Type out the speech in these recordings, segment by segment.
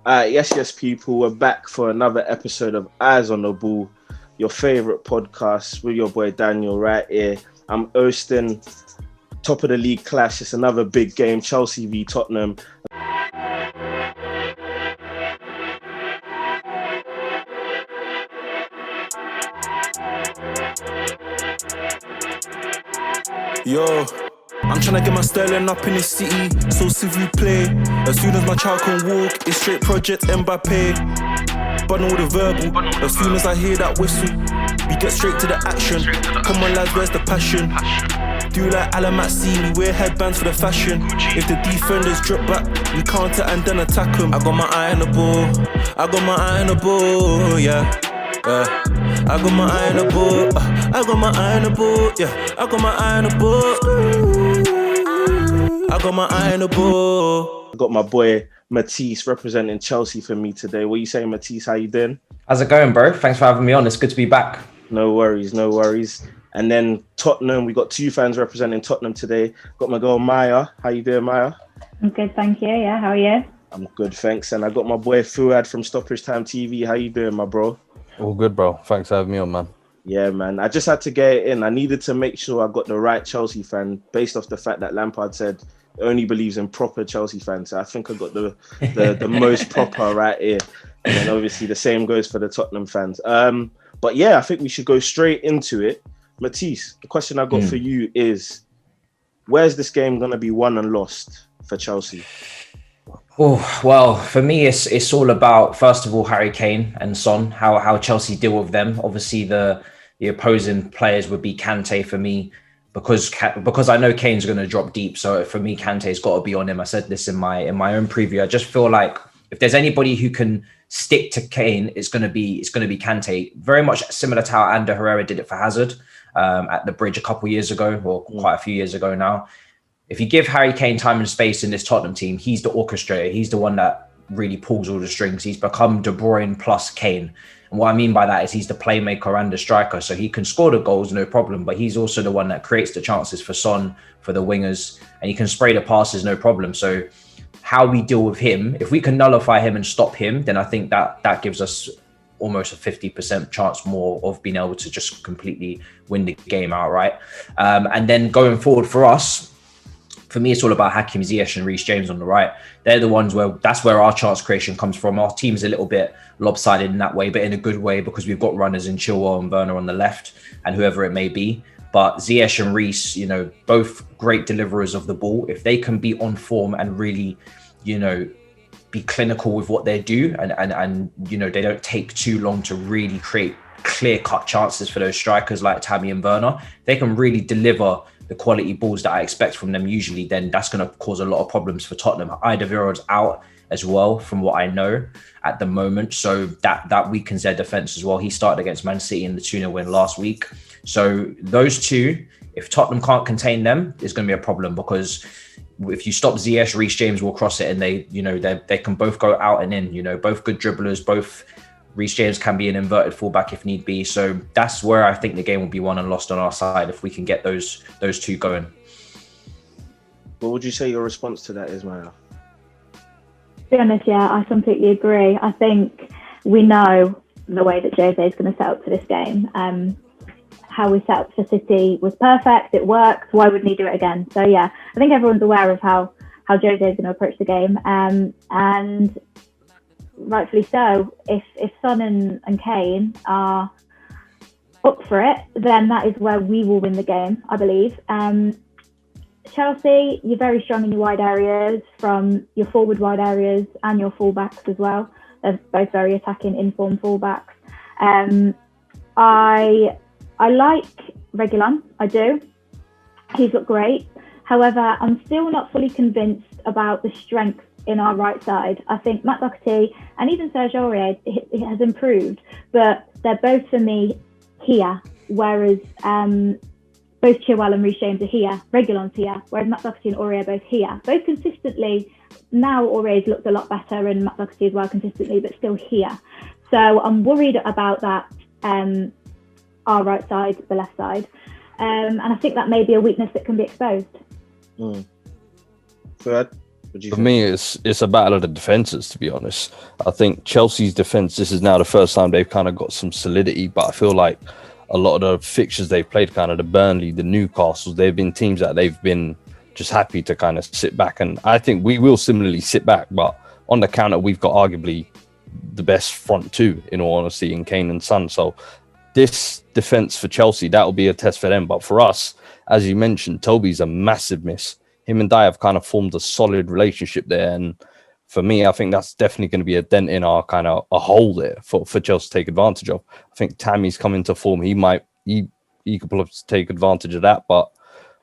Yes, people. We're back for another episode of Eyes on the Ball, your favorite podcast with your boy Daniel right here. I'm hosting top of the league clash. It's another big game, Chelsea v Tottenham. Yo, I'm tryna get my sterling up in the city, so s'il play. As soon as my child can walk, it's straight Project Mbappe. But all the verbal, as soon as I hear that whistle, we get straight to the action. Come on lads, where's the passion? Do like Matisse, we wear headbands for the fashion. If the defenders drop back, we counter and then attack them. I got my eye on the ball, I got my eye on the ball, yeah. I got my eye on the ball, I got my eye on the ball, yeah. I got my eye on the ball, I got my eye on the ball. I got my boy Matisse representing Chelsea for me today. What are you saying, Matisse? How you doing? How's it going, bro? Thanks for having me on. It's good to be back. No worries. And then Tottenham, we got two fans representing Tottenham today. Got my girl Maya. How you doing, Maya? I'm good, thank you. Yeah, how are you? I'm good, thanks. And I got my boy Fuad from Stoppage Time TV. How you doing, my bro? All good, bro. Thanks for having me on, man. Yeah, man. I just had to get it in. I needed to make sure I got the right Chelsea fan based off the fact that Lampard said he only believes in proper Chelsea fans. So I think I got the most proper right here. And then obviously the same goes for the Tottenham fans. But yeah, I think we should go straight into it. Matisse, the question I got for you is, where's this game going to be won and lost for Chelsea? Oh, well, for me, it's all about, first of all, Harry Kane and Son, how Chelsea deal with them. Obviously, the opposing players would be Kante for me, because I know Kane's going to drop deep. So for me, Kante's got to be on him. I said this in my own preview. I just feel like if there's anybody who can stick to Kane, it's going to be Kante. Very much similar to how Ander Herrera did it for Hazard at the Bridge a couple of years ago, or quite a few years ago now. If you give Harry Kane time and space in this Tottenham team, he's the orchestrator. He's the one that really pulls all the strings. He's become De Bruyne plus Kane. And what I mean by that is he's the playmaker and the striker. So he can score the goals, no problem. But he's also the one that creates the chances for Son, for the wingers. And he can spray the passes, no problem. So how we deal with him, if we can nullify him and stop him, then I think that gives us almost a 50% chance more of being able to just completely win the game outright. And then going forward for us, for me, it's all about Hakim Ziyech and Reece James on the right. They're the ones that's where our chance creation comes from. Our team's a little bit lopsided in that way, but in a good way, because we've got runners in Chilwell and Werner on the left and whoever it may be. But Ziyech and Reece, both great deliverers of the ball. If they can be on form and really, be clinical with what they do, and they don't take too long to really create clear-cut chances for those strikers like Tammy and Werner, they can really deliver the quality balls that I expect from them usually, then that's going to cause a lot of problems for Tottenham. Alderweireld's out as well, from what I know at the moment. So that weakens their defence as well. He started against Man City in the 2-0 win last week. So those two, if Tottenham can't contain them, it's going to be a problem, because if you stop Ziyech, Reece James will cross it, and they can both go out and in, both good dribblers, both. Reece James can be an inverted fullback if need be. So that's where I think the game will be won and lost on our side, if we can get those two going. What would you say your response to that is, Maya? To be honest, yeah, I completely agree. I think we know the way that Jose is going to set up for this game. How we set up for City was perfect. It worked. Why wouldn't he do it again? So yeah, I think everyone's aware of how Jose is going to approach the game. And rightfully so. If Son and Kane are up for it, then that is where we will win the game, I believe. Chelsea, you're very strong in your wide areas, from your forward wide areas and your fullbacks as well. They're both very attacking, informed fullbacks. I like Reguilon, I do. He's looked great. However, I'm still not fully convinced about the strength in our right side. I think Matt Doherty and even Serge Aurier, it has improved, but they're both for me here, whereas both Chilwell and Reece James are here, Reguilon's here, whereas Matt Doherty and Aurier are both here. Both consistently. Now Aurier's looked a lot better, and Matt Doherty as well consistently, but still here. So I'm worried about that, our right side, the left side. And I think that may be a weakness that can be exposed. Fuad? What do you For think? me, it's a battle of the defenses, to be honest. I think Chelsea's defense, this is now the first time they've kind of got some solidity, but I feel like a lot of the fixtures they've played, kind of the Burnley, the Newcastles, they've been teams that they've been just happy to kind of sit back. And I think we will similarly sit back, but on the counter, we've got arguably the best front two, in all honesty, in Kane and Son. So this defense for Chelsea, that will be a test for them. But for us, as you mentioned, Toby's a massive miss. Him and Dye have kind of formed a solid relationship there. And for me, I think that's definitely going to be a dent in our kind of a hole there for Chelsea to take advantage of. I think Tammy's coming to form. He could probably take advantage of that. But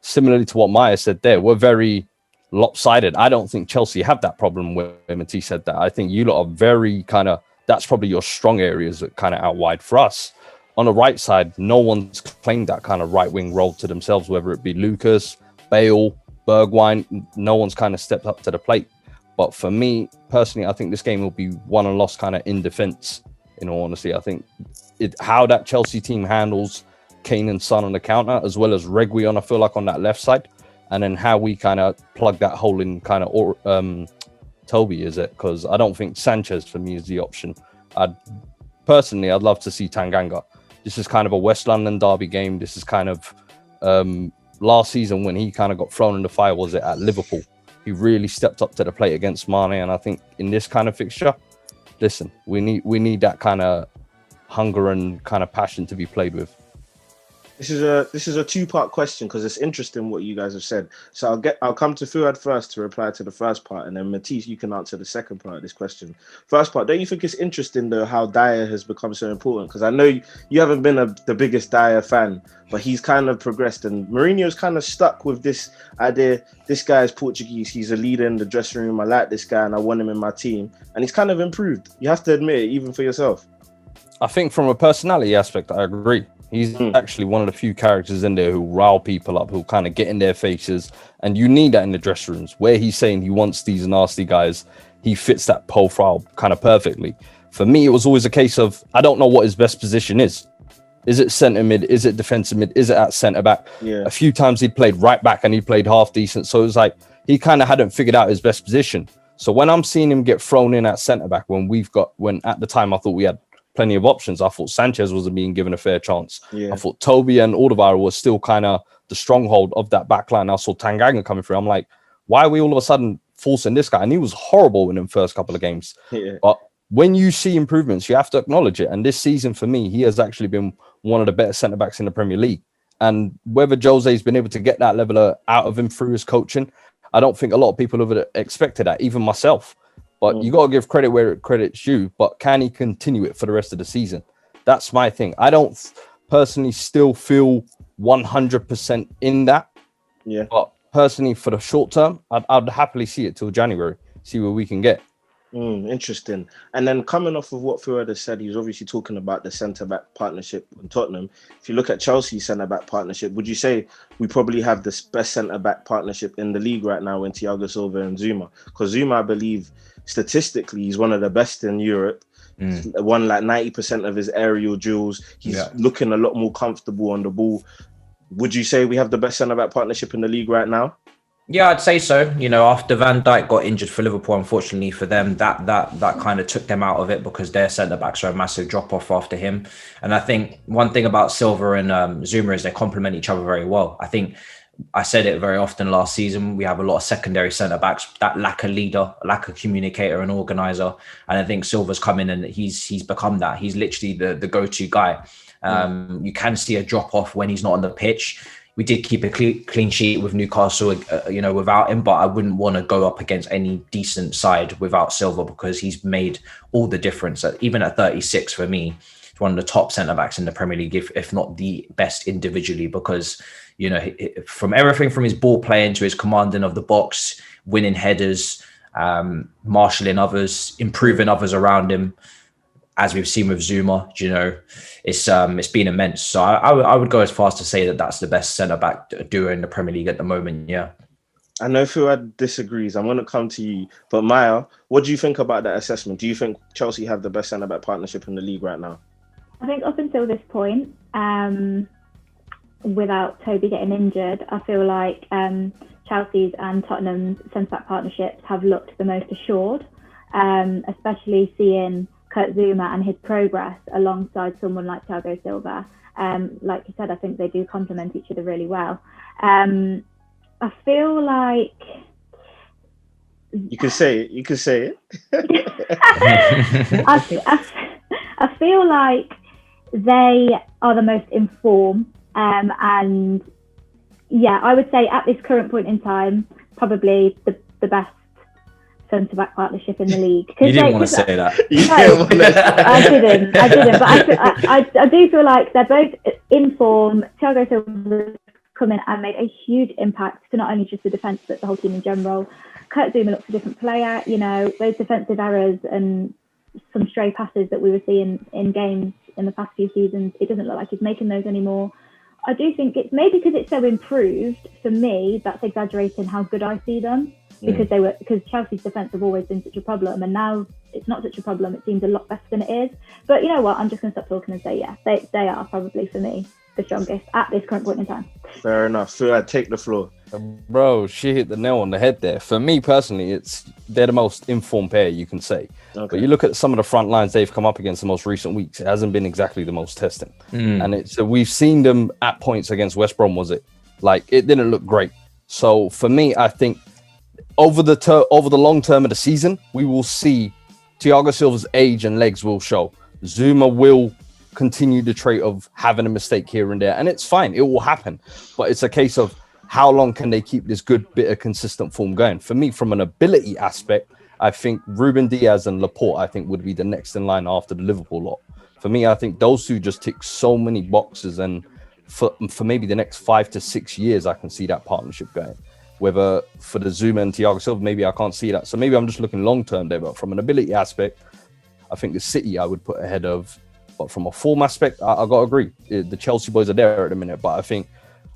similarly to what Maya said there, we're very lopsided. I don't think Chelsea have that problem where Matisse said that. I think you lot are very kind of, that's probably your strong areas that kind of out wide. For us, on the right side, no one's claimed that kind of right wing role to themselves, whether it be Lucas, Bale, Bergwijn, no one's kind of stepped up to the plate. But for me, personally, I think this game will be won and lost kind of in defence, in all honesty. I think how that Chelsea team handles Kane and Son on the counter, as well as Reguilon, I feel like, on that left side, and then how we kind of plug that hole in kind of Toby, is it? Because I don't think Sanchez, for me, is the option. I'd love to see Tanganga. This is kind of a West London derby game. This is kind of last season when he kind of got thrown in the fire, was it at Liverpool? He really stepped up to the plate against Mane, and I think in this kind of fixture, listen, we need that kind of hunger and kind of passion to be played with. This is a two-part question because it's interesting what you guys have said. So I'll come to Fuad first to reply to the first part, and then Matisse, you can answer the second part of this question. First part, don't you think it's interesting though how Dyer has become so important? Because I know you haven't been the biggest Dyer fan, but he's kind of progressed, and Mourinho's kind of stuck with this idea. This guy is Portuguese. He's a leader in the dressing room. I like this guy, and I want him in my team. And he's kind of improved. You have to admit it, even for yourself. I think from a personality aspect, I agree. He's actually one of the few characters in there who rile people up, who kind of get in their faces. And you need that in the dressing rooms. Where he's saying he wants these nasty guys, he fits that profile kind of perfectly. For me, it was always a case of, I don't know what his best position is. Is it centre mid? Is it defensive mid? Is it at centre back? Yeah. A few times he played right back and he played half decent. So it was like, he kind of hadn't figured out his best position. So when I'm seeing him get thrown in at centre back, when at the time I thought we had plenty of options. I thought Sanchez wasn't being given a fair chance. Yeah. I thought Toby and Alderweireld was still kind of the stronghold of that back line. I saw Tanganga coming through. I'm like, why are we all of a sudden forcing this guy? And he was horrible in the first couple of games. Yeah. But when you see improvements, you have to acknowledge it. And this season, for me, he has actually been one of the better centre-backs in the Premier League. And whether Jose's been able to get that level out of him through his coaching, I don't think a lot of people have expected that, even myself. But you got to give credit where credit's due. But can he continue it for the rest of the season? That's my thing. I don't personally still feel 100% in that. Yeah. But personally, for the short term, I'd happily see it till January, see where we can get. Interesting. And then coming off of what Fuad has said, he was obviously talking about the centre-back partnership in Tottenham. If you look at Chelsea's centre-back partnership, would you say we probably have the best centre-back partnership in the league right now in Thiago Silva and Zuma? Because Zuma, I believe, statistically, he's one of the best in Europe. He's won like 90% of his aerial duels. He's looking a lot more comfortable on the ball. Would you say we have the best centre-back partnership in the league right now? Yeah, I'd say so. You know, after Van Dijk got injured for Liverpool, unfortunately for them, that kind of took them out of it because their centre-backs are a massive drop-off after him. And I think one thing about Silva and Zuma is they complement each other very well. I think I said it very often last season, we have a lot of secondary centre-backs that lack a leader, lack a communicator and organiser. And I think Silva's come in and he's become that. He's literally the go-to guy. You can see a drop-off when he's not on the pitch. We did keep a clean sheet with Newcastle, without him, but I wouldn't want to go up against any decent side without Silva because he's made all the difference. Even at 36, for me, he's one of the top centre-backs in the Premier League, if not the best individually, because, you know, from everything from his ball playing to his commanding of the box, winning headers, marshalling others, improving others around him, as we've seen with Zuma, you know, it's been immense. So I would go as far as to say that that's the best centre-back duo in the Premier League at the moment, yeah. I know Fuad disagrees. I'm going to come to you. But Maya, what do you think about that assessment? Do you think Chelsea have the best centre-back partnership in the league right now? I think up until this point, without Toby getting injured, I feel like Chelsea's and Tottenham's centre-back partnerships have looked the most assured, especially seeing Kurt Zouma and his progress alongside someone like Thiago Silva. Like you said, I think they do complement each other really well. I feel like... You can say it. You can say it. I feel like they are the most informed, and yeah, I would say at this current point in time, probably the best centre-back partnership in the league. You didn't want to say that. I didn't. But I do feel like they're both in form. Thiago Silva come in and made a huge impact to not only just the defence but the whole team in general. Kurt Zouma looks a different player. You know, those defensive errors and some stray passes that we were seeing in games in the past few seasons, it doesn't look like he's making those anymore. I do think it's maybe because it's so improved. For me, that's exaggerating how good I see them, because Chelsea's defence have always been such a problem, and now it's not such a problem. It seems a lot better than it is. But you know what? I'm just going to stop talking and say, yeah, they are probably for me the strongest at this current point in time. Fair enough. Fuad, take the floor. Bro, she hit the nail on the head there. For me personally, they're the most informed pair you can say. Okay. But you look at some of the front lines they've come up against the most recent weeks, it hasn't been exactly the most testing. And we've seen them at points against West Brom, was it? Like, it didn't look great. So for me, I think over the long term of the season, we will see Thiago Silva's age and legs will show. Zuma will continue the trait of having a mistake here and there, and it's fine. It will happen. But it's a case of how long can they keep this good bit of consistent form going? For me, from an ability aspect, I think Ruben Diaz and Laporte, I think, would be the next in line after the Liverpool lot. For me, I think those two just tick so many boxes, and for maybe the next 5 to 6 years, I can see that partnership going. Whether for the Zuma and Thiago Silva, maybe I can't see that. So maybe I'm just looking long term there. But from an ability aspect, I think the City I would put ahead of. But from a form aspect, I got to agree. The Chelsea boys are there at the minute. But I think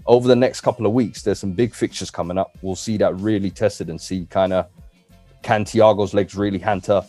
over the next couple of weeks, there's some big fixtures coming up. We'll see that really tested and see kind of can Thiago's legs really hamper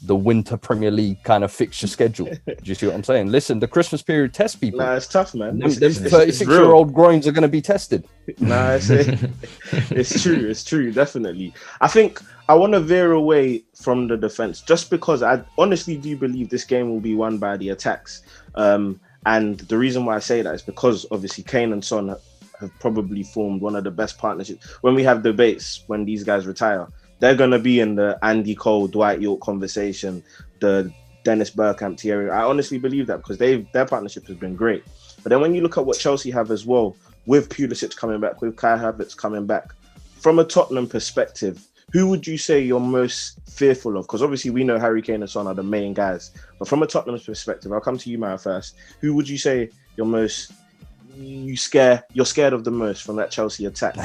the winter Premier League kind of fixture schedule. Do you see what I'm saying? Listen, the Christmas period tests people. Nah, it's tough, man. Them 36-year-old groins are going to be tested. Nah, it's true. It's true, definitely. I think I want to veer away from the defense just because I honestly do believe this game will be won by the attacks. And the reason why I say that is because obviously Kane and Son have probably formed one of the best partnerships. When we have debates, when these guys retire, they're going to be in the Andy Cole, Dwight York conversation, the Dennis Bergkamp, Thierry. I honestly believe that because their partnership has been great. But then when you look at what Chelsea have as well, with Pulisic coming back, with Kai Havertz coming back, from a Tottenham perspective, who would you say you're most fearful of? Because obviously we know Harry Kane and Son are the main guys. But from a Tottenham perspective, I'll come to you, Maya, first. Who would you say you're scared of the most from that Chelsea attack?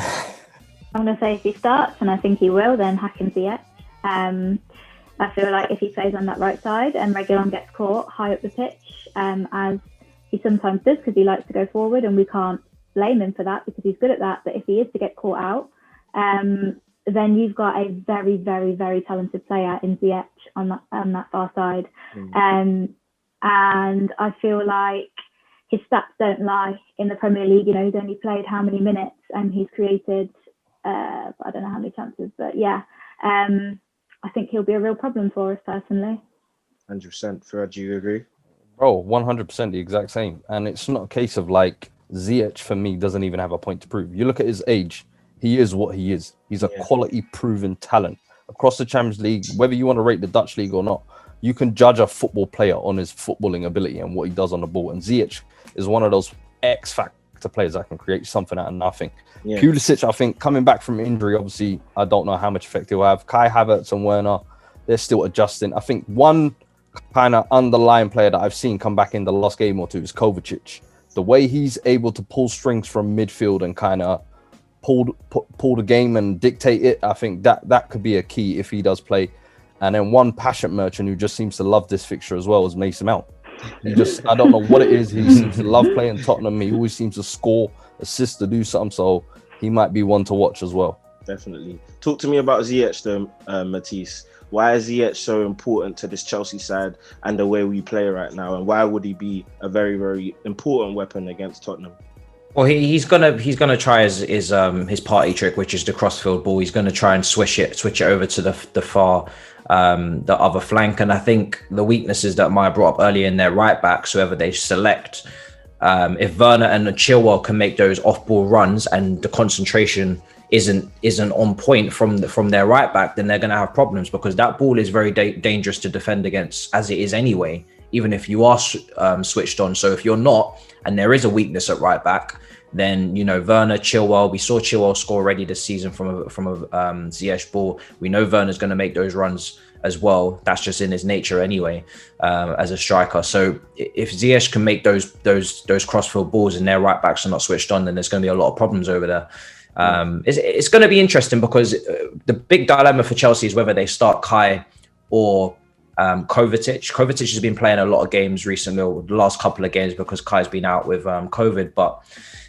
I'm going to say if he starts, and I think he will, then Hakim Ziyech. I feel like if he plays on that right side and Reguilon gets caught high up the pitch, as he sometimes does because he likes to go forward, and we can't blame him for that because he's good at that. But if he is to get caught out, then you've got a very, very, very talented player in Ziyech on that far side. And I feel like his stats don't lie in the Premier League. You know, he's only played how many minutes and he's created, I don't know how many chances, but yeah, I think he'll be a real problem for us personally. 100%. Fuad, do you agree? Bro, 100% the exact same. And it's not a case of like Ziyech for me doesn't even have a point to prove. You look at his age, he is what he is. He's a quality proven talent across the Champions League. Whether you want to rate the Dutch league or not, you can judge a football player on his footballing ability and what he does on the ball. And Ziyech is one of those X factor players that can create something out of nothing. Pulisic, I think, coming back from injury, obviously, I don't know how much effect he'll have. Kai Havertz and Werner, they're still adjusting. I think one kind of underlying player that I've seen come back in the last game or two is Kovacic. The way he's able to pull strings from midfield and kind of pull the game and dictate it, I think that could be a key if he does play. And then one passionate merchant who just seems to love this fixture as well is Mason Mount. I don't know what it is. He seems to love playing Tottenham. He always seems to score, assist, to do something. So he might be one to watch as well. Definitely. Talk to me about Ziyech though, Matisse. Why is Ziyech so important to this Chelsea side and the way we play right now? And why would he be a very, very important weapon against Tottenham? Well, he's gonna try his party trick, which is the crossfield ball. He's gonna try and switch it over to the far the other flank. And I think the weaknesses that Maya brought up earlier in their right backs, whoever they select, if Werner and Chilwell can make those off ball runs and the concentration isn't on point from their right back, then they're going to have problems, because that ball is very dangerous to defend against as it is anyway, even if you are switched on. So if you're not, and there is a weakness at right back, then Werner, Chilwell. We saw Chilwell score already this season from a Ziyech ball. We know Werner's going to make those runs as well. That's just in his nature anyway, as a striker. So if Ziyech can make those crossfield balls and their right backs are not switched on, then there's going to be a lot of problems over there. It's going to be interesting, because the big dilemma for Chelsea is whether they start Kai or Kovacic. Kovacic has been playing a lot of games recently, or the last couple of games, because Kai's been out with COVID. But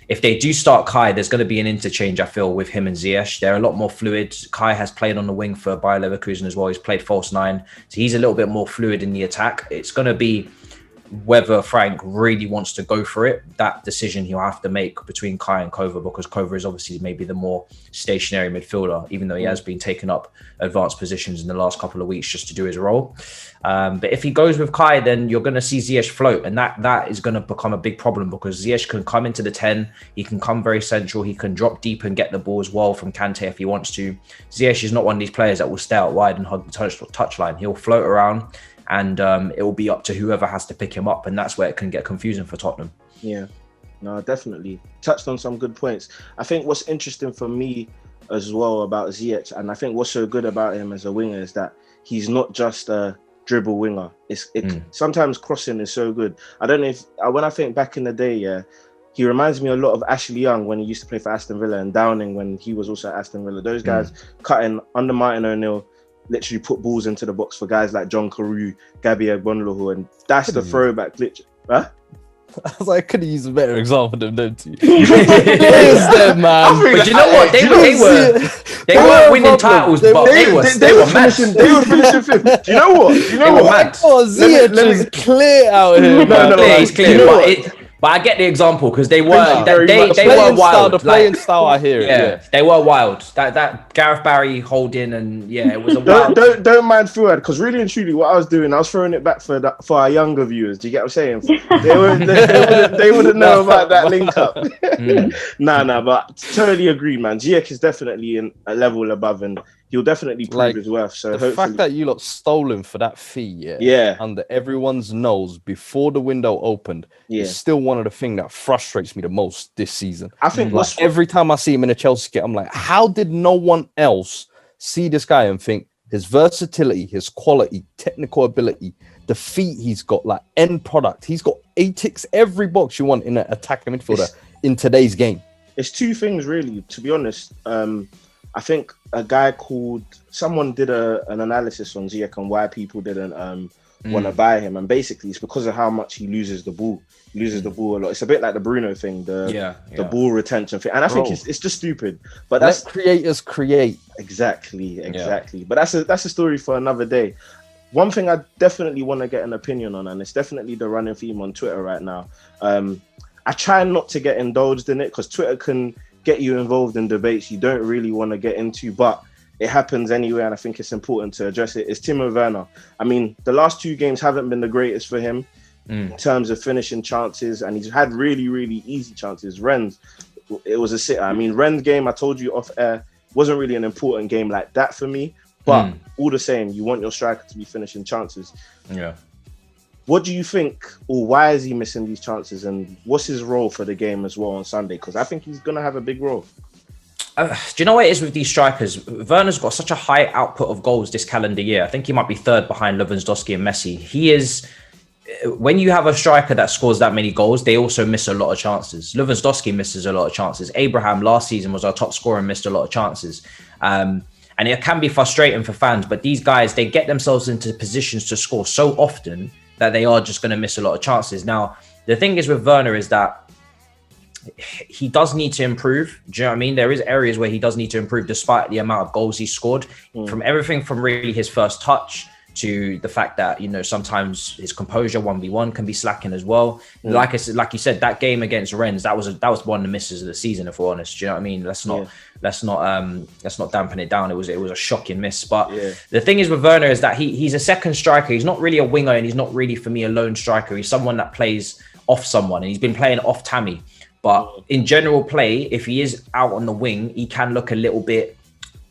if they do start Kai, there's going to be an interchange, I feel, with him and Ziyech. They're a lot more fluid. Kai has played on the wing for Bayer Leverkusen as well. He's played false nine. So he's a little bit more fluid in the attack. It's going to be whether Frank really wants to go for it. That decision he'll have to make between Kai and Kova, because Kova is obviously maybe the more stationary midfielder, even though he has been taking up advanced positions in the last couple of weeks just to do his role. But if he goes with Kai, then you're going to see Ziyech float, and that is going to become a big problem, because Ziyech can come into the 10, he can come very central, he can drop deep and get the ball as well from Kante if he wants to. Ziyech is not one of these players that will stay out wide and hug the touchline. He'll float around, and it will be up to whoever has to pick him up, and that's where it can get confusing for Tottenham. Yeah, no, definitely. Touched on some good points. I think what's interesting for me as well about Ziyech, and I think what's so good about him as a winger, is that he's not just a dribble winger. Sometimes crossing is so good. I don't know if, when I think back in the day, he reminds me a lot of Ashley Young when he used to play for Aston Villa, and Downing when he was also at Aston Villa. Those guys cutting under Martin O'Neill, literally put balls into the box for guys like John Carew, Gabby Agbonlahor, and that's the throwback glitch. Huh? I was like, I could have used a better example than them two. Them, man. But you know what? They weren't winning titles, but they were mad. They were finishing fifth. Do you know what? Oh, Ziyech is clear out here. No, he's clear. But I get the example, because they were wild. The playing style, I hear it. Yeah, they were wild. That Gareth Barry holding, and it was a wild. Don't mind Fuad, because really and truly, what I was doing, I was throwing it back for our younger viewers. Do you get what I'm saying? They wouldn't know about that link up. Nah, but totally agree, man. Ziyech is definitely in a level above, and he'll definitely prove his worth. So the fact that you lot stole him for that fee, under everyone's nose before the window opened, is still one of the things that frustrates me the most this season. I think every time I see him in a Chelsea kit, I'm like, how did no one else see this guy and think his versatility, his quality, technical ability, the feet he's got, like end product, he ticks every box you want in an attacking midfielder in today's game. It's two things really, to be honest. I think a guy someone did an analysis on Ziyech and why people didn't want to buy him, and basically it's because of how much he loses the ball. He loses the ball a lot. It's a bit like the Bruno thing, the ball retention thing, and I think it's just stupid. But that's creators create. Exactly. But that's a story for another day. One thing I definitely want to get an opinion on, and it's definitely the running theme on Twitter right now. I try not to get indulged in it, because Twitter can get you involved in debates you don't really want to get into, but it happens anyway, and I think it's important to address it. It's Timo Werner. I mean, the last 2 games haven't been the greatest for him in terms of finishing chances, and he's had really, really easy chances. Rennes, it was a sitter. I mean, Rennes game, I told you off air, wasn't really an important game like that for me, but all the same, you want your striker to be finishing chances. Yeah. What do you think, or why is he missing these chances, and what's his role for the game as well on Sunday? Because I think he's going to have a big role. Do you know what it is with these strikers? Werner's got such a high output of goals this calendar year. I think he might be third behind Lewandowski and Messi. He is, when you have a striker that scores that many goals, they also miss a lot of chances. Lewandowski misses a lot of chances. Abraham last season was our top scorer and missed a lot of chances. And it can be frustrating for fans, but these guys, they get themselves into positions to score so often that they are just going to miss a lot of chances. Now, the thing is with Werner is that he does need to improve. Do you know what I mean? There is areas where he does need to improve despite the amount of goals he scored, from everything from really his first touch to the fact that, you know, sometimes his composure 1v1 can be slacking as well. Like I said, like you said, that game against Rennes, that was one of the misses of the season, if we're honest. Do you know what I mean? Let's not dampen it down. It was a shocking miss. But the thing is with Werner is that he's a second striker. He's not really a winger, and he's not really, for me, a lone striker. He's someone that plays off someone, and he's been playing off Tammy. But in general play, if he is out on the wing, he can look a little bit,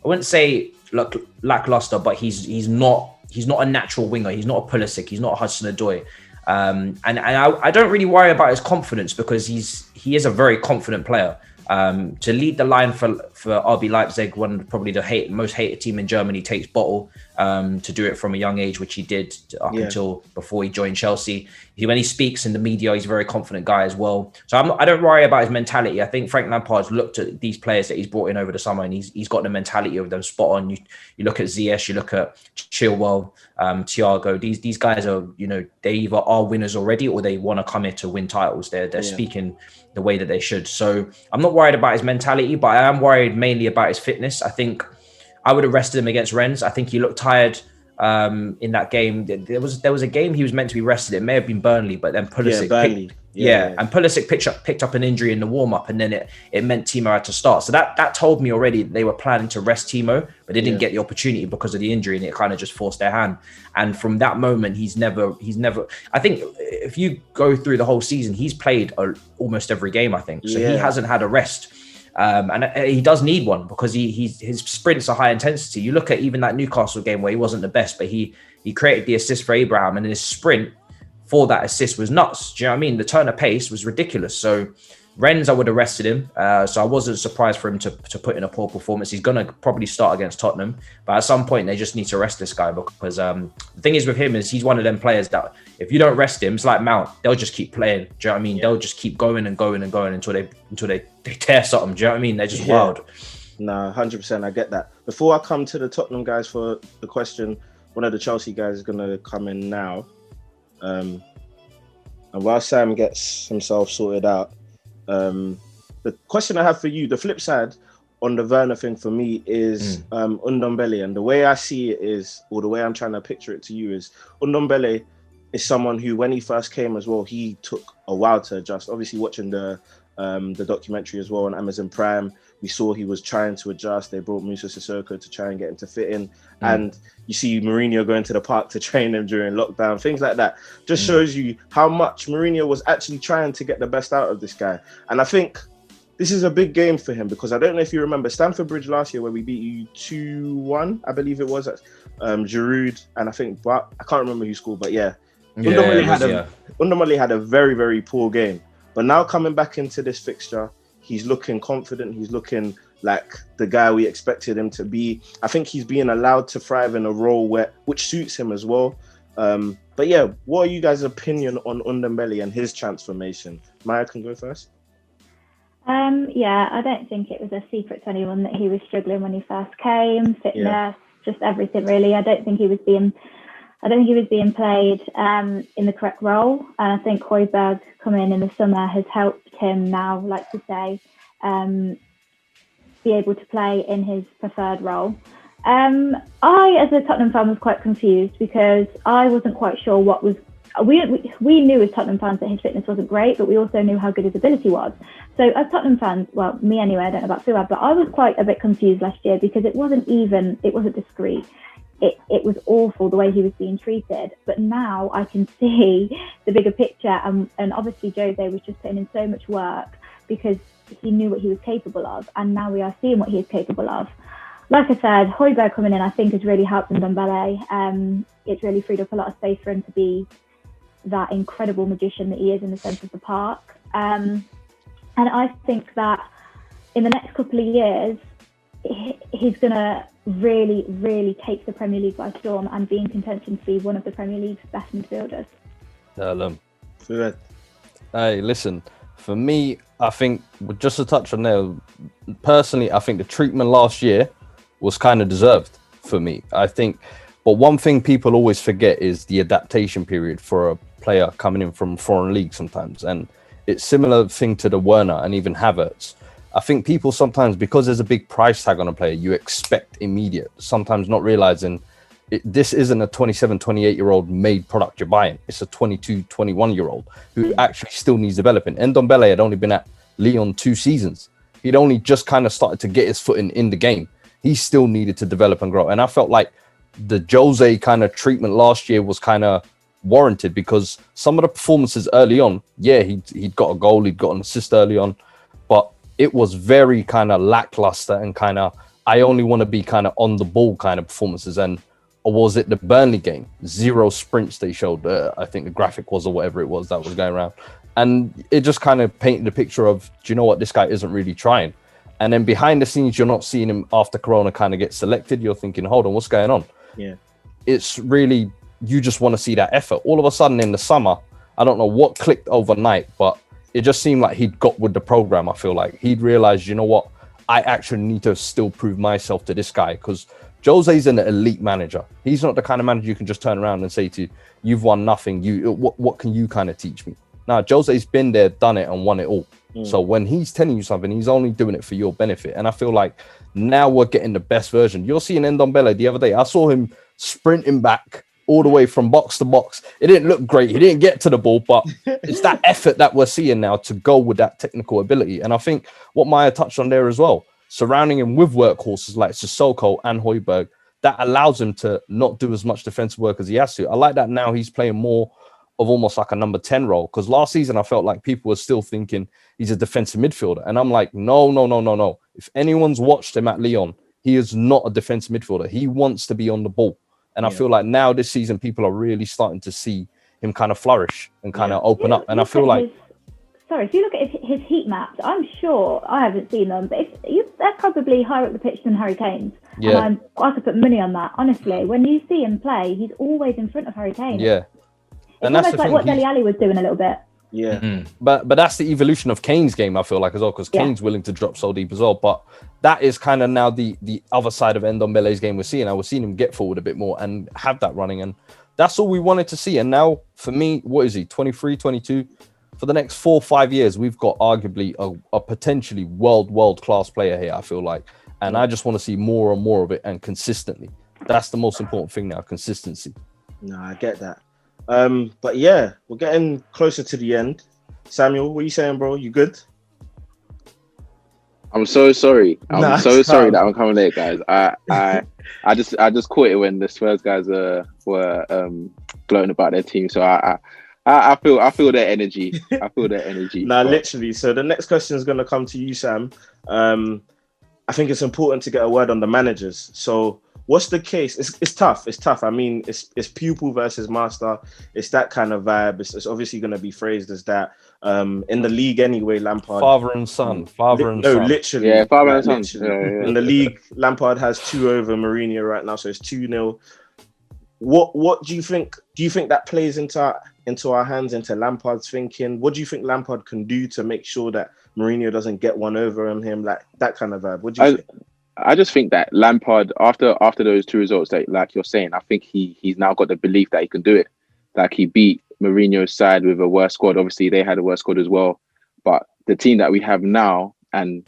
I wouldn't say look lackluster, but he's not a natural winger. He's not a Pulisic. He's not a Hudson-Odoi. And I don't really worry about his confidence, because he is a very confident player. To lead the line for RB Leipzig, one probably the most hated team in Germany, takes bottle. To do it from a young age, which he did up until before he joined Chelsea. When he speaks in the media, he's a very confident guy as well. So I don't worry about his mentality. I think Frank Lampard's looked at these players that he's brought in over the summer, and he's got the mentality of them spot on. You look at Ziyech, you look at Chilwell, Thiago. These guys are, you know, they either are winners already, or they want to come here to win titles. They're speaking the way that they should. So I'm not worried about his mentality, but I am worried mainly about his fitness. I think I would have rested him against Rennes. I think he looked tired in that game. There was a game he was meant to be rested. It may have been Burnley, but then Pulisic and Pulisic picked up an injury in the warm-up, and then it meant Timo had to start. So that told me already they were planning to rest Timo, but they didn't get the opportunity because of the injury, and it kind of just forced their hand. And from that moment, he's never. I think if you go through the whole season, he's played almost every game, I think. So he hasn't had a rest. And he does need one, because his sprints are high intensity. You look at even that Newcastle game where he wasn't the best, but he created the assist for Abraham, and his sprint for that assist was nuts. Do you know what I mean? The turn of pace was ridiculous. So Rennes, I would have rested him. So I wasn't surprised for him to put in a poor performance. He's going to probably start against Tottenham, but at some point they just need to rest this guy, because the thing is with him is he's one of them players that if you don't rest him, it's like Mount. They'll just keep playing. Do you know what I mean? They'll just keep going and going and going until they tear something. Do you know what I mean? They're just wild. No, 100%. I get that. Before I come to the Tottenham guys for the question, one of the Chelsea guys is going to come in now. And while Sam gets himself sorted out, the question I have for you, the flip side on the Werner thing for me is Ndombele. And the way I see it is, or the way I'm trying to picture it to you is, Ndombele is someone who, when he first came as well, he took a while to adjust. Obviously, watching the documentary as well on Amazon Prime, we saw he was trying to adjust. They brought Musa Sissoko to try and get him to fit in. And you see Mourinho going to the park to train him during lockdown, things like that. Just shows you how much Mourinho was actually trying to get the best out of this guy. And I think this is a big game for him, because I don't know if you remember Stamford Bridge last year where we beat you 2-1, I believe it was, at Giroud, and I think, but I can't remember who scored, but Ndombele had a very, very poor game. But now coming back into this fixture, he's looking confident. He's looking like the guy we expected him to be. I think he's being allowed to thrive in a role which suits him as well. But yeah, what are you guys' opinion on Ndombele and his transformation? Maya can go first. I don't think it was a secret to anyone that he was struggling when he first came. Fitness, just everything really. I don't think he was being played in the correct role. And I think Højbjerg coming in the summer has helped him now, like to say, be able to play in his preferred role. I, as a Tottenham fan, was quite confused, because I wasn't quite sure what was... We knew as Tottenham fans that his fitness wasn't great, but we also knew how good his ability was. So as Tottenham fans, well, me anyway, I don't know about Fuad, but I was quite a bit confused last year, because it wasn't discreet. It was awful the way he was being treated. But now I can see the bigger picture, and obviously Jose was just putting in so much work because he knew what he was capable of, and now we are seeing what he is capable of. Like I said, Højbjerg coming in, I think, has really helped Ndombele. It's really freed up a lot of space for him to be that incredible magician that he is in the centre of the park. And I think that in the next couple of years, he's going to really, really take the Premier League by storm and be in contention to be one of the Premier League's best midfielders. Hey, listen, for me, I think, just to touch on there, personally, I think the treatment last year was kind of deserved for me. I think, but one thing people always forget is the adaptation period for a player coming in from foreign league sometimes. And it's similar thing to the Werner and even Havertz. I think people sometimes, because there's a big price tag on a player, you expect immediate, sometimes not realizing this isn't a 27, 28-year-old made product you're buying. It's a 22, 21-year-old who actually still needs developing. Ndombele had only been at Lyon 2 seasons. He'd only just kind of started to get his foot in the game. He still needed to develop and grow. And I felt like the Jose kind of treatment last year was kind of warranted, because some of the performances early on, yeah, he'd got a goal, he'd got an assist early on, but it was very kind of lackluster and kind of, I only want to be kind of on the ball kind of performances. And or was it the Burnley game? 0 sprints they showed. I think the graphic was, or whatever it was that was going around. And it just kind of painted a picture of, do you know what, this guy isn't really trying. And then behind the scenes, you're not seeing him after Corona kind of get selected. You're thinking, hold on, what's going on? Yeah. It's really, you just want to see that effort. All of a sudden in the summer, I don't know what clicked overnight, but it just seemed like he'd got with the program. I feel like he'd realized, you know what, I actually need to still prove myself to this guy, because Jose's an elite manager. He's not the kind of manager you can just turn around and say to you, you've won nothing. What can you kind of teach me? Now, Jose's been there, done it, and won it all. So when he's telling you something, he's only doing it for your benefit. And I feel like now we're getting the best version. You're seeing Ndombele the other day. I saw him sprinting back all the way from box to box. It didn't look great. He didn't get to the ball, but it's that effort that we're seeing now to go with that technical ability. And I think what Maya touched on there as well, surrounding him with workhorses like Sissoko and Højbjerg, that allows him to not do as much defensive work as he has to. I like that now he's playing more of almost like a number 10 role, because last season I felt like people were still thinking he's a defensive midfielder. And I'm like, no. If anyone's watched him at Lyon, he is not a defensive midfielder. He wants to be on the ball. And I feel like now this season, people are really starting to see him kind of flourish and kind of open up. And I feel like... If you look at his heat maps, I'm sure, I haven't seen them, but they're probably higher up the pitch than Harry Kane's. Yeah. And I could put money on that, honestly. When you see him play, he's always in front of Harry Kane. Yeah. It's and almost like what Dele Alli was doing a little bit. Yeah. Mm-hmm. But that's the evolution of Kane's game, I feel like, as well, because Kane's willing to drop so deep as well. But that is kind of now the other side of Ndombele's game we're seeing. We're seeing him get forward a bit more and have that running. And that's all we wanted to see. And now, for me, what is he, 23, 22? For the next 4 or 5 years, we've got arguably a potentially world-class player here, I feel like. And I just want to see more and more of it, and consistently. That's the most important thing now, consistency. No, I get that. But yeah, we're getting closer to the end. Samuel, what are you saying, bro? You good? I'm so sorry. I'm so sorry that I'm coming late, guys. I just caught it when the Spurs guys were gloating about their team. So I feel their energy. I feel their energy. Literally. So the next question is going to come to you, Sam. I think it's important to get a word on the managers. So what's the case? It's tough. It's tough. I mean, it's pupil versus master. It's that kind of vibe. It's obviously going to be phrased as that. In the league anyway, Lampard. Father and son. Son. Literally. Yeah, father and son. Yeah. In the league, Lampard has 2 over Mourinho right now, so it's 2-0. What do you think? Do you think that plays into our hands, into Lampard's thinking? What do you think Lampard can do to make sure that Mourinho doesn't get one over on him, like that kind of vibe? What do you think? I just think that Lampard, after those 2 results, that, like you're saying, I think he's now got the belief that he can do it. Like, he beat Mourinho's side with a worse squad. Obviously, they had a worse squad as well. But the team that we have now, and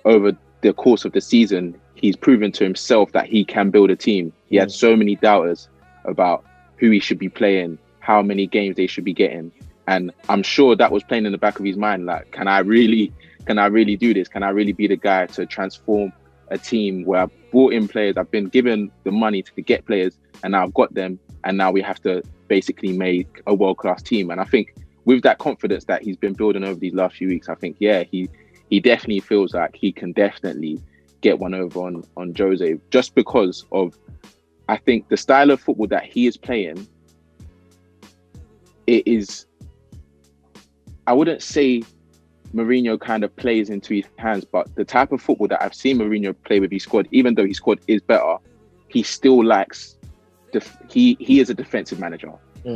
over the course of the season, he's proven to himself that he can build a team. He had so many doubters about who he should be playing, how many games they should be getting. And I'm sure that was playing in the back of his mind. Like, can I really do this? Can I really be the guy to transform a team where I've brought in players, I've been given the money to get players, and now I've got them, and now we have to basically make a world-class team. And I think with that confidence that he's been building over these last few weeks, I think, he definitely feels like he can definitely get one over on Jose, just because of, I think, the style of football that he is playing. It is, I wouldn't say Mourinho kind of plays into his hands, but the type of football that I've seen Mourinho play with his squad, even though his squad is better, he still likes, he is a defensive manager.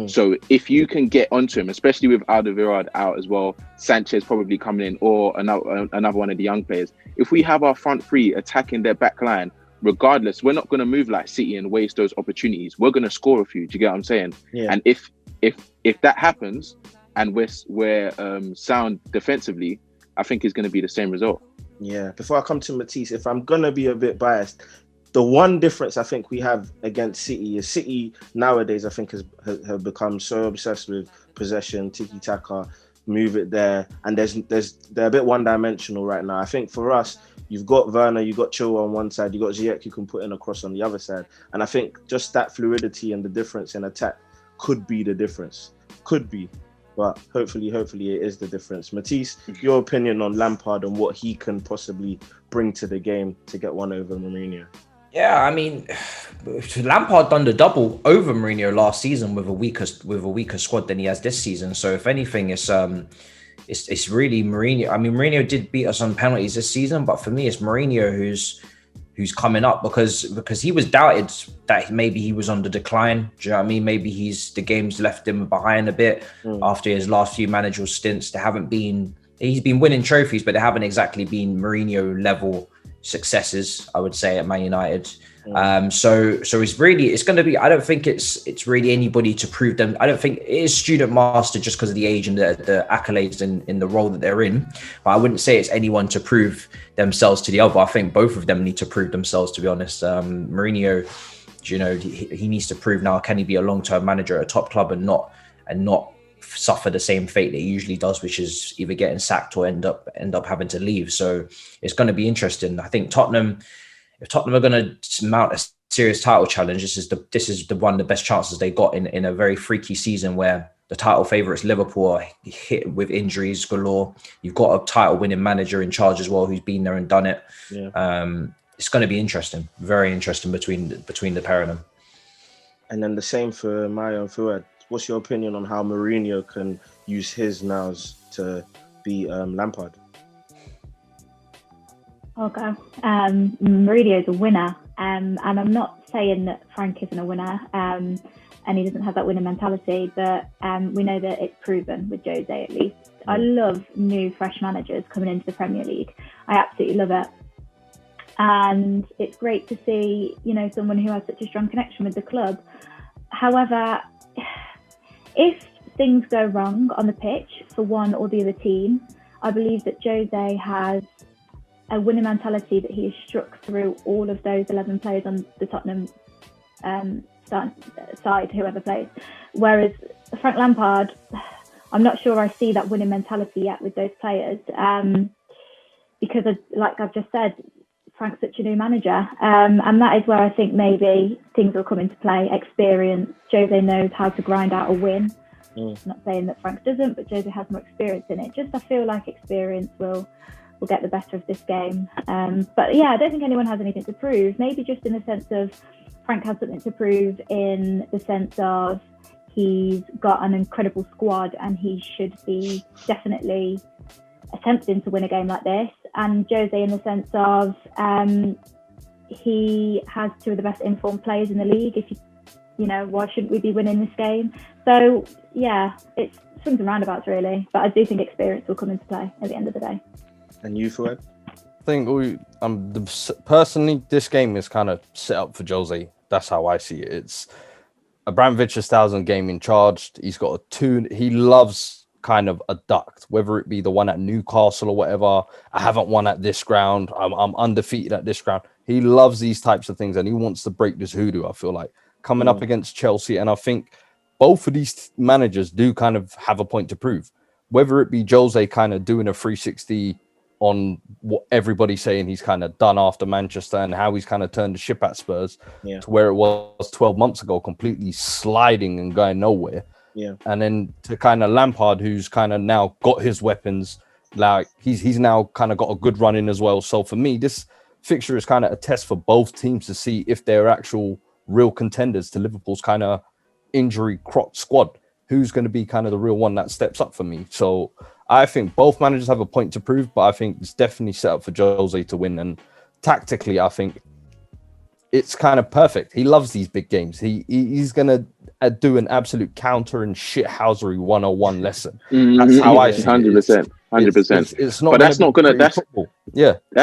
So if you can get onto him, especially with Alderweireld out as well, Sanchez probably coming in, or another one of the young players, if we have our front three attacking their back line, regardless, we're not going to move like City and waste those opportunities. We're going to score a few. Do you get what I'm saying? Yeah. And if that happens, and we're sound defensively, I think it's going to be the same result. Yeah. Before I come to Matisse, if I'm going to be a bit biased, the one difference I think we have against City is City nowadays, I think, have become so obsessed with possession, tiki-taka, move it there. And they're a bit one-dimensional right now. I think for us, you've got Werner, you've got Chilwell on one side, you've got Ziyech you can put in a cross on the other side. And I think just that fluidity and the difference in attack could be the difference. Could be. But hopefully it is the difference. Matisse, your opinion on Lampard and what he can possibly bring to the game to get one over Mourinho? Yeah, I mean, Lampard done the double over Mourinho last season with a weaker squad than he has this season. So if anything, it's really Mourinho. I mean, Mourinho did beat us on penalties this season, but for me, it's Mourinho who's coming up because he was doubted that maybe he was on the decline. Do you know what I mean? Maybe the game's left him behind a bit after his last few managerial stints. He's been winning trophies, but they haven't exactly been Mourinho level successes, I would say, at Man United. So it's going to be, I don't think it's really anybody to prove them. I don't think it is student master just because of the age and the accolades in the role that they're in. But I wouldn't say it's anyone to prove themselves to the other. I think both of them need to prove themselves, to be honest. Mourinho, you know, he needs to prove now, can he be a long-term manager at a top club and not suffer the same fate that he usually does, which is either getting sacked or end up having to leave. So it's going to be interesting. I think if Tottenham are going to mount a serious title challenge, this is the one of the best chances they got in a very freaky season where the title favourites Liverpool are hit with injuries galore. You've got a title winning manager in charge as well who's been there and done it. It's going to be interesting, very interesting between the pair of them. And then the same for Mario and Fuad. What's your opinion on how Mourinho can use his nows to beat Lampard? Okay. Mourinho's a winner. And I'm not saying that Frank isn't a winner and he doesn't have that winning mentality, but we know that it's proven with Jose at least. I love new, fresh managers coming into the Premier League. I absolutely love it. And it's great to see, you know, someone who has such a strong connection with the club. However, if things go wrong on the pitch for one or the other team, I believe that Jose has a winning mentality that he has struck through all of those 11 players on the Tottenham side, whoever plays. Whereas Frank Lampard, I'm not sure I see that winning mentality yet with those players because, like I've just said, Frank's such a new manager. And that is where I think maybe things will come into play. Experience. Jose knows how to grind out a win. I'm not saying that Frank doesn't, but Jose has more experience in it. Just I feel like experience will get the better of this game. But yeah, I don't think anyone has anything to prove. Maybe just in the sense of Frank has something to prove in the sense of he's got an incredible squad and he should be definitely attempting to win a game like this. And Jose in the sense of he has two of the best informed players in the league. If you know, why shouldn't we be winning this game? So yeah, it's swings and roundabouts really. But I do think experience will come into play at the end of the day. And you, Fuad? I think personally, this game is kind of set up for Jose. That's how I see it. It's Abramovich's 1,000 game in charge. He's got he loves kind of a duct, whether it be the one at Newcastle or whatever. I haven't won at this ground. I'm undefeated at this ground. He loves these types of things and he wants to break this hoodoo, I feel like, coming up against Chelsea. And I think both of these managers do kind of have a point to prove, whether it be Jose kind of doing a 360 on what everybody's saying he's kind of done after Manchester and how he's kind of turned the ship at Spurs to where it was 12 months ago, completely sliding and going nowhere. And then to kind of Lampard, who's kind of now got his weapons, like he's now kind of got a good run in as well. So for me, this fixture is kind of a test for both teams to see if they're actual real contenders to Liverpool's kind of injury cropped squad. Who's going to be kind of the real one that steps up for me? So I think both managers have a point to prove, but I think it's definitely set up for Jose to win. And tactically, I think it's kind of perfect. He loves these big games. He's going to do an absolute counter and shithousery 101 lesson. That's how I see 100%. it. 100%. It's not. But that's not gonna. That's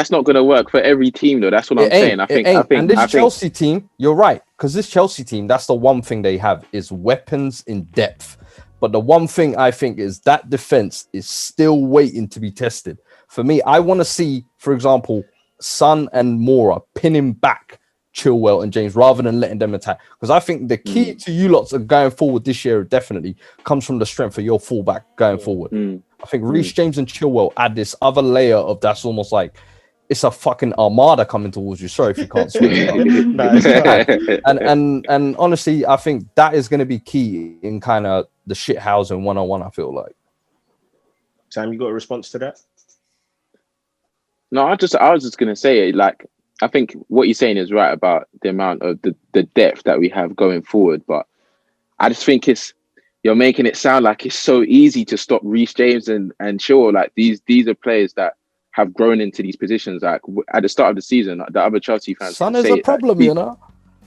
not gonna work for every team, though. That's what I'm saying. I think. And this Chelsea team, you're right, because this Chelsea team, that's the one thing they have is weapons in depth. But the one thing I think is that defense is still waiting to be tested. For me, I want to see, for example, Son and Mora pinning back Chilwell and James rather than letting them attack. Because I think the key to you lots of going forward this year definitely comes from the strength of your fullback going forward. I think Reece James and Chilwell add this other layer of that's almost like it's a fucking armada coming towards you. Sorry if you can't swear. and honestly, I think that is going to be key in kind of the shithousing one-on-one, I feel like. Sam, you got a response to that? No, I was just gonna say, like, I think what you're saying is right about the amount of the depth that we have going forward, but I just think you're making it sound like it's so easy to stop Reece James and Chilwell. Like these are players that have grown into these positions. Like at the start of the season, the other Chelsea fans. Son is a problem, you know.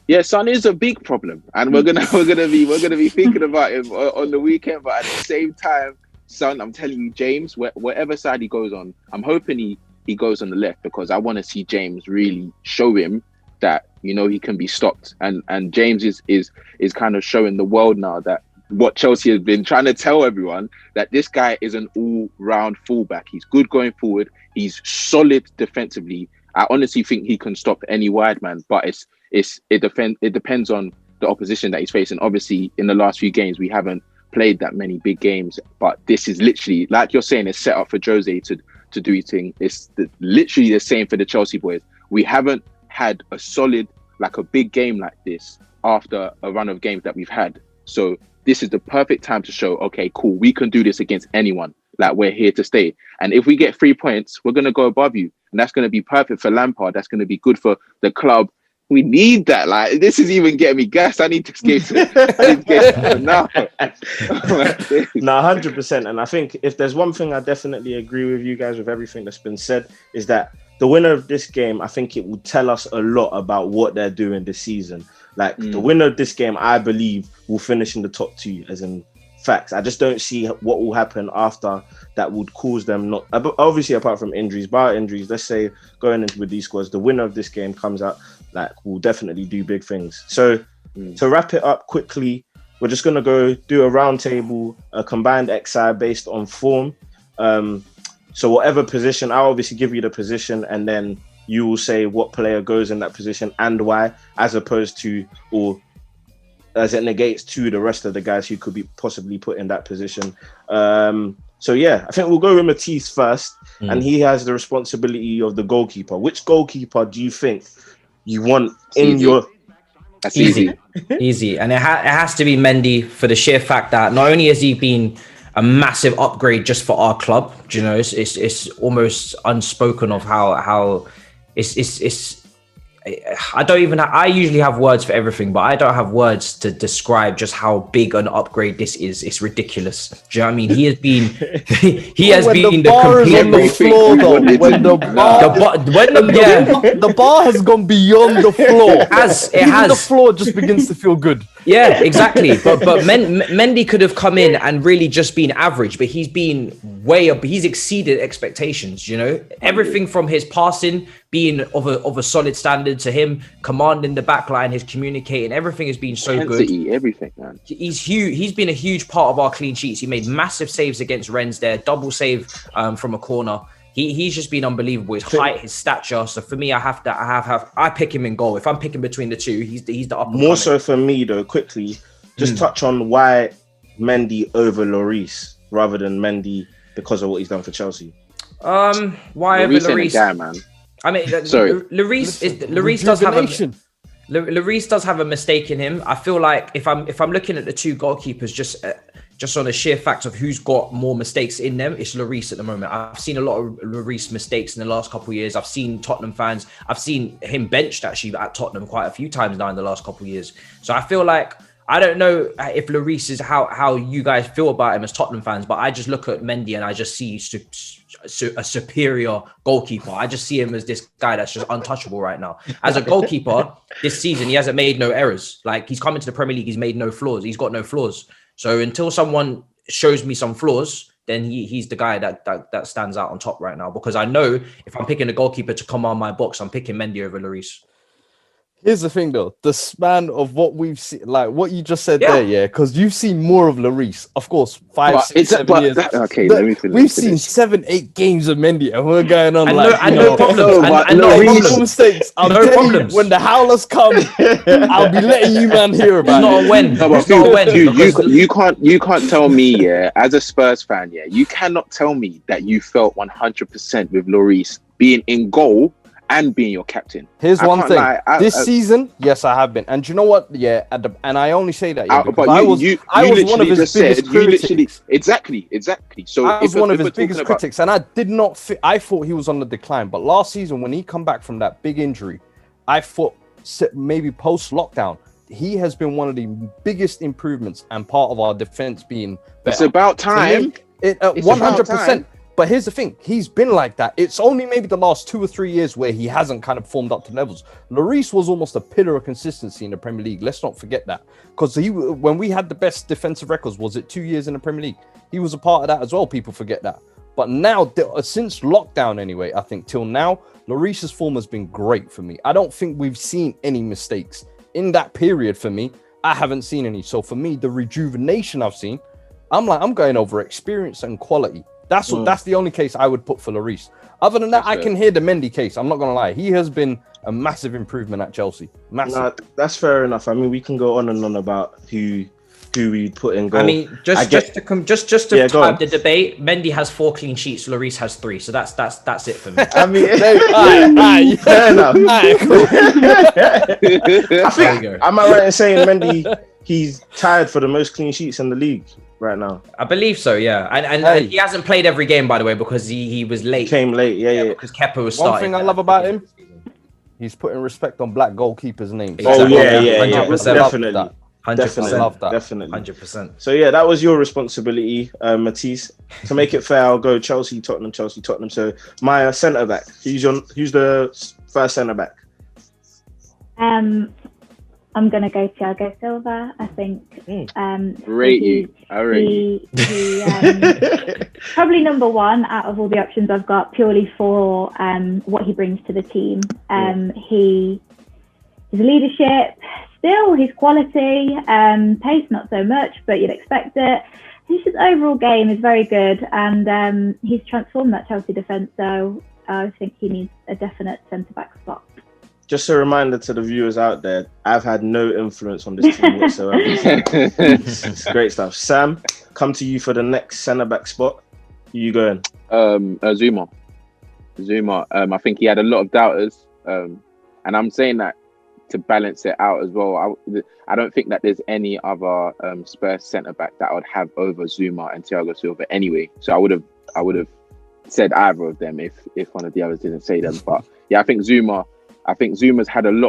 Yeah, Son is a big problem, and we're gonna be thinking about him on the weekend. But at the same time, Son, I'm telling you, James, whatever side he goes on, I'm hoping he goes on the left because I want to see James really show him that he can be stopped. And James is kind of showing the world now that what Chelsea has been trying to tell everyone, that this guy is an all-round fullback. He's good going forward. He's solid defensively. I honestly think he can stop any wide man, but it depends on the opposition that he's facing. Obviously, in the last few games, we haven't played that many big games, but this is literally, like you're saying, it's set up for Jose to do his thing. It's literally the same for the Chelsea boys. We haven't had a solid, like a big game like this after a run of games that we've had. So this is the perfect time to show, okay, cool, we can do this against anyone. Like, we're here to stay. And if we get 3 points, we're going to go above you. And that's going to be perfect for Lampard. That's going to be good for the club. We need that. Like, this is even getting me gassed. I need to escape to now. No, 100%. And I think if there's one thing I definitely agree with you guys with everything that's been said, is that the winner of this game, I think it will tell us a lot about what they're doing this season. Like, the winner of this game, I believe, will finish in the top 2, as in facts. I just don't see what will happen after that would cause them not, obviously apart from injuries, bar injuries, let's say going into with these squads, the winner of this game comes out, like, will definitely do big things. So to wrap it up quickly, we're just going to go do a round table, a combined XI based on form. So whatever position, I'll obviously give you the position and then you will say what player goes in that position and why, as opposed to, or as it negates to the rest of the guys who could be possibly put in that position. So yeah, I think we'll go with Matisse first, and he has the responsibility of the goalkeeper. Which goalkeeper do you think you want in your... That's easy. Easy. And it has to be Mendy for the sheer fact that not only has he been a massive upgrade just for our club, do you know, it's almost unspoken of how it's I usually have words for everything, but I don't have words to describe just how big an upgrade this is. It's ridiculous. Do you know what I mean? He has been the bar has gone beyond the floor. It has. The floor just begins to feel good. Yeah, exactly. But Mendy could have come in and really just been average, but he's been way up. He's exceeded expectations. You know, everything from his passing being of a solid standard to him commanding the back line, his communicating, everything has been so good. Everything, man. He's huge. He's been a huge part of our clean sheets. He made massive saves against Rennes there, double save from a corner. He's just been unbelievable. His height, his stature. So for me, I pick him in goal. If I'm picking between the two, he's the upper. More so for me though, quickly, just touch on why Mendy over Lloris rather than Mendy because of what he's done for Chelsea. Why over Lloris? Guy, man. I mean, sorry. Lloris does have a mistake in him. I feel like if I'm looking at the two goalkeepers, just on the sheer fact of who's got more mistakes in them, it's Lloris at the moment. I've seen a lot of Lloris mistakes in the last couple of years. I've seen Tottenham fans. I've seen him benched actually at Tottenham quite a few times now in the last couple of years. So I feel like, I don't know if Lloris is how you guys feel about him as Tottenham fans, but I just look at Mendy and I just see a superior goalkeeper. I just see him as this guy that's just untouchable right now. As a goalkeeper, this season, he hasn't made no errors. Like, he's come into the Premier League, he's made no flaws. He's got no flaws. So until someone shows me some flaws, then he's the guy that stands out on top right now. Because I know if I'm picking a goalkeeper to command my box, I'm picking Mendy over Lloris. Here's the thing, though. The span of what we've seen, like what you just said Yeah. there, yeah, because you've seen more of Lloris. Of course, 5, But 6, 7 years. okay, let me finish. We've seen 7, 8 games of Mendy, and we're going on And like, no problems. No, but and no no reason. problems. mistakes. I'll No tell problems. you, when the howlers come, I'll be letting you man hear It's about not it. a when. No, but It's not a when. you can't tell me, yeah, as a Spurs fan, yeah, you cannot tell me that you felt 100% with Lloris being in goal and being your captain. Here's one can't thing. lie, This season, yes, I have been. And do you know what? Yeah, and I only say that, yeah, because but I was one of his biggest critics. Exactly. So I was one of his biggest talking critics, and I did not I thought he was on the decline. But last season, when he come back from that big injury, I thought maybe post-lockdown, he has been one of the biggest improvements and part of our defense being better. It's about time. It's 100%. But here's the thing, he's been like that. It's only maybe the last 2 or 3 years where he hasn't kind of formed up to levels. Lloris was almost a pillar of consistency in the Premier League. Let's not forget that. Because when we had the best defensive records, was it 2 years in the Premier League? He was a part of that as well. People forget that. But now, since lockdown anyway, I think till now, Lloris's form has been great for me. I don't think we've seen any mistakes. In that period for me, I haven't seen any. So for me, the rejuvenation I've seen, I'm going over experience and quality. That's the only case I would put for Lloris. Other than that, I can hear the Mendy case. I'm not going to lie. He has been a massive improvement at Chelsea. Massive. Nah, that's fair enough. I mean, we can go on and on about who we put in goal. I mean, just to type the debate, Mendy has 4 clean sheets, Lloris has 3. So that's it for me. I mean, fair enough. I think, am I right in saying Mendy, he's tied for the most clean sheets in the league right now? I believe so, yeah. And he hasn't played every game, by the way, because he was late. Came late, yeah. Because Kepa was starting. One thing I love about him, he's putting respect on black goalkeepers' names. Exactly. Oh yeah, 100%. Definitely. 100%. Love that. Definitely. 100%. So yeah, that was your responsibility, Matisse. To make it fair, I'll go Chelsea, Tottenham. So my centre back. Who's the first centre back? I'm gonna go Thiago Silva. I think. Rate you. I rate you. Probably number one out of all the options I've got, purely for what he brings to the team. His leadership, still his quality, pace not so much, but you'd expect it. His overall game is very good, and he's transformed that Chelsea defence. So I think he needs a definite centre back spot. Just a reminder to the viewers out there, I've had no influence on this team whatsoever. It's great stuff. Sam, come to you for the next centre-back spot. Who you going? Zuma. I think he had a lot of doubters. And I'm saying that to balance it out as well. I don't think that there's any other Spurs centre-back that I would have over Zuma and Thiago Silva anyway. So I would have said either of them if one of the others didn't say them. But yeah, I think Zuma's had an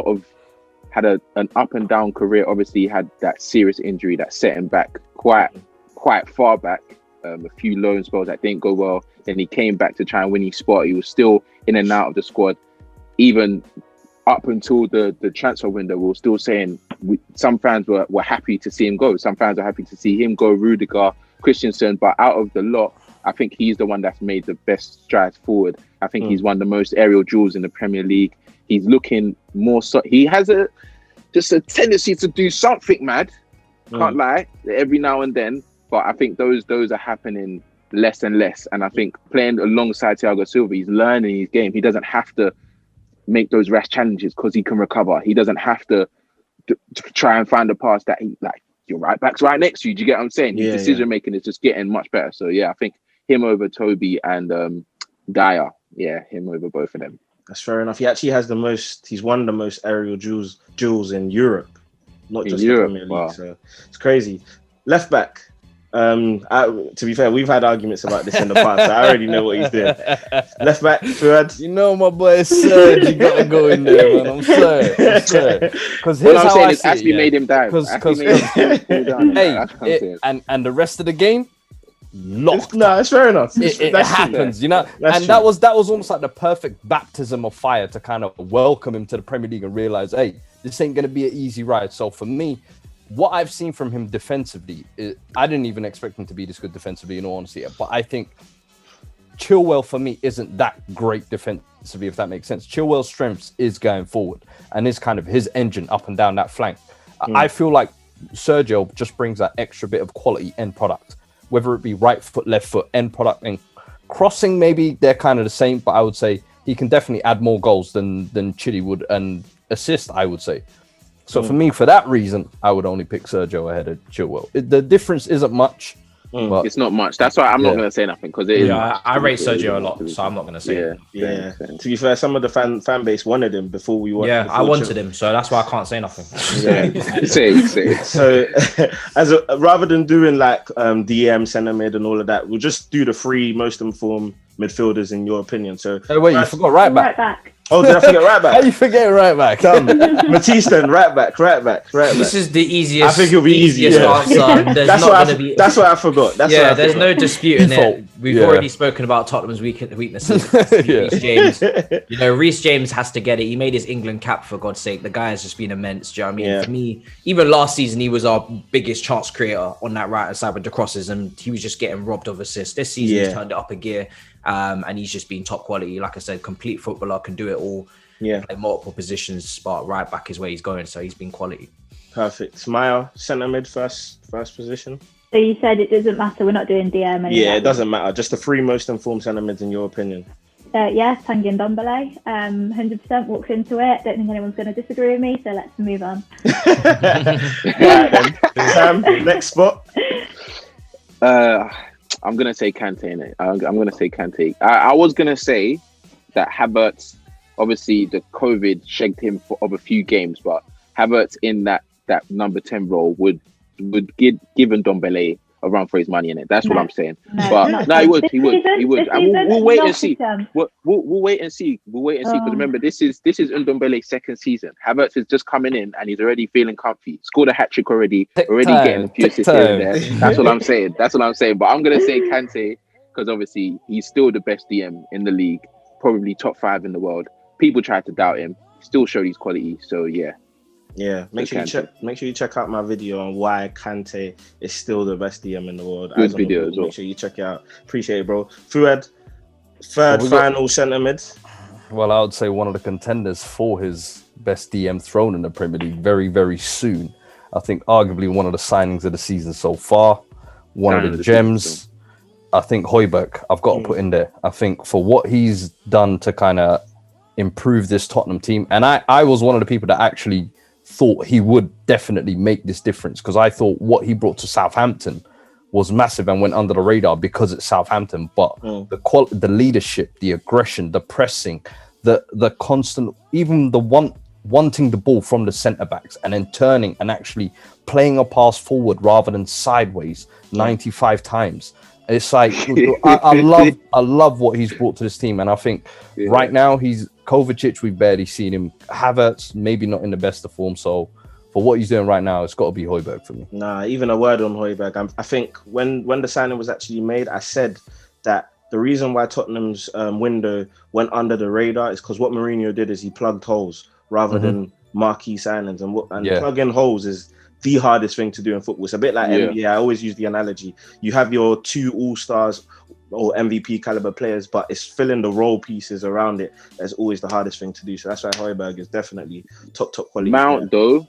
up and down career. Obviously, he had that serious injury that set him back quite far back. A few loan spells that didn't go well. Then he came back to try and win his spot. He was still in and out of the squad. Even up until the transfer window, we were still saying some fans were happy to see him go. Some fans are happy to see him go, Rudiger, Christensen. But out of the lot, I think he's the one that's made the best strides forward. I think he's won the most aerial duels in the Premier League. He's looking more he has just a tendency to do something mad. Can't lie, every now and then. But I think those are happening less and less. And I think playing alongside Thiago Silva, he's learning his game. He doesn't have to make those rash challenges because he can recover. He doesn't have to try and find a pass that your right back's right next to you. Do you get what I'm saying? His decision making is just getting much better. So yeah, I think him over Toby and Dyer. Yeah, him over both of them. That's fair enough. He actually has he's won the most aerial duels in Europe, not just the Premier League. Wow. So it's crazy. Left back. To be fair, we've had arguments about this in the past. So I already know what he's doing. Left back, Fuad. You know my boy Serge. You gotta go in there, man. I'm sorry. Because what I'm saying is, Ashley made him down. And the rest of the game. Locked. It's fair enough. It happens, you know. That was almost like the perfect baptism of fire to kind of welcome him to the Premier League and realize, hey, this ain't gonna be an easy ride. So for me, what I've seen from him defensively, I didn't even expect him to be this good defensively, in all honesty. But I think Chilwell for me isn't that great defensively, if that makes sense. Chilwell's strengths is going forward and is kind of his engine up and down that flank. I feel like Sergio just brings that extra bit of quality end product, whether it be right foot, left foot, end product, and crossing. Maybe they're kind of the same, but I would say he can definitely add more goals than Chile would, and assist, I would say. So for me, for that reason, I would only pick Sergio ahead of Chilwell. The difference isn't much. But it's not much. That's why I'm not going to say nothing, because it is. I rate Sergio a lot, so I'm not going to say it. Yeah. To be fair, some of the fan base wanted him before we wanted. Yeah, I wanted him, so that's why I can't say nothing. Same. So, rather than doing like DM, centre mid, and all of that, we'll just do the three most informed midfielders in your opinion. So, wait, you forgot right back. Oh, did I forget right back? How you forget right back? Matisse then, right back. This is the easiest. I think it'll be easiest answer. That's why I forgot. There's no disputing it. We've already spoken about Tottenham's weaknesses. Reece James. Reece James has to get it. He made his England cap, for God's sake. The guy has just been immense. Do you know what I mean? For me, even last season, he was our biggest chance creator on that right hand side with the crosses, and he was just getting robbed of assists. This season, he's turned it up a gear. And he's just been top quality. Like I said, complete footballer, can do it all. Play multiple positions, but right back is where he's going. So he's been quality. Perfect. Maya, centre mid, first position. So you said it doesn't matter. We're not doing DM anymore. Yeah, it doesn't matter. Just the three most informed centre mids in your opinion. Yes, Tanguy Ndombele. 100% walks into it. Don't think anyone's going to disagree with me. So let's move on. Right then. Sam, next spot. I'm going to say Kante in it. I'm going to say Kante. I was going to say that Havertz, obviously the COVID shagged him of a few games, but Havertz in that number 10 role would give Ndombele a run for his money in it. That's what I'm saying. He would. We'll wait and see. We'll wait and see. Because remember, this is Ndombele's second season. Havertz is just coming in and he's already feeling comfy. Scored a hat trick already getting a few assists here and there. That's what I'm saying. But I'm gonna say Kante, because obviously he's still the best DM in the league, probably top 5 in the world. People tried to doubt him, still showed his quality. So yeah. Yeah, make sure you check out my video on why Kante is still the best DM in the world. Good video as well. Make sure you check it out. Appreciate it, bro. Fuad, third final centre mid. Well, I would say one of the contenders for his best DM throne in the Premier League very, very soon. I think arguably one of the signings of the season so far. One of the gems. I think Højbjerg, I've got to put in there. I think for what he's done to kind of improve this Tottenham team. And I was one of the people that actually thought he would definitely make this difference, because I thought what he brought to Southampton was massive and went under the radar because it's Southampton. But the leadership, the aggression, the pressing, the constant, even the wanting the ball from the centre backs and then turning and actually playing a pass forward rather than sideways 95 times. It's like I love what he's brought to this team, and I think right now he's Kovacic. We've barely seen him. Havertz maybe not in the best of form. So for what he's doing right now, it's got to be Højbjerg for me. Nah, even a word on Højbjerg. I think when the signing was actually made, I said that the reason why Tottenham's window went under the radar is because what Mourinho did is he plugged holes rather than marquee signings, and plugging holes is the hardest thing to do in football. It's a bit like NBA. I always use the analogy. You have your 2 all-stars or MVP caliber players, but it's filling the role pieces around it that's always the hardest thing to do. So that's why Højbjerg is definitely top quality. Mount though,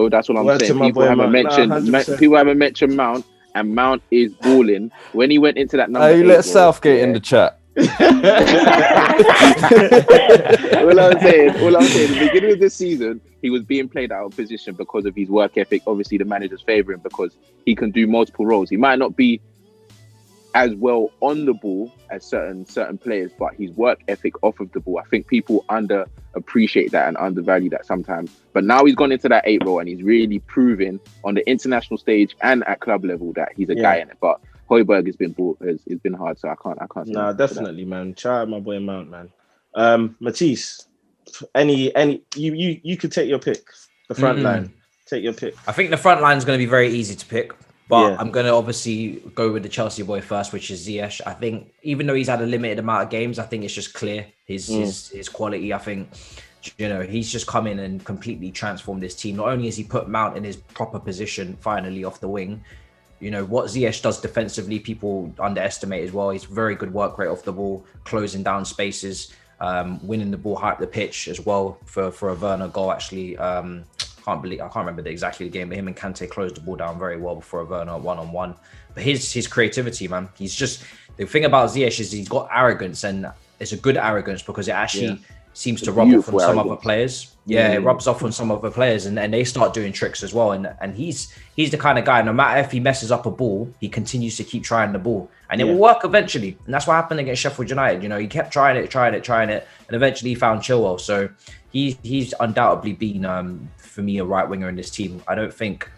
that's what I'm saying. People haven't mentioned Mount, and Mount is balling. When he went into that number, you let Southgate in the chat. All I'm saying, at the beginning of this season, he was being played out of position because of his work ethic. Obviously, the manager's favouring because he can do multiple roles. He might not be as well on the ball as certain players, but his work ethic off of the ball, I think people underappreciate that and undervalue that sometimes. But now he's gone into that 8 role and he's really proving on the international stage and at club level that he's a guy in it. But Højbjerg has been hard, so I can't. Nah, definitely, man. Try out my boy Mount, man. Matisse, you could take your pick. The front line, take your pick. I think the front line is going to be very easy to pick, but I'm going to obviously go with the Chelsea boy first, which is Ziyech. I think even though he's had a limited amount of games, I think it's just clear his quality. I think he's just come in and completely transformed this team. Not only has he put Mount in his proper position finally off the wing, You know, what Ziyech does defensively, people underestimate as well. He's very good work rate off the ball, closing down spaces, winning the ball high up the pitch as well for a Werner goal, actually. I can't remember exactly the game, but him and Kante closed the ball down very well before a Werner one-on-one. But his creativity, man, he's just, the thing about Ziyech is he's got arrogance, and it's a good arrogance because it actually seems to rub off on some other players. Yeah, it rubs off on some other players, and they start doing tricks as well. And he's the kind of guy, no matter if he messes up a ball, he continues to keep trying the ball, and it will work eventually. And that's what happened against Sheffield United. You know, he kept trying it, and eventually he found Chilwell. So he's undoubtedly been for me a right winger in this team. I don't think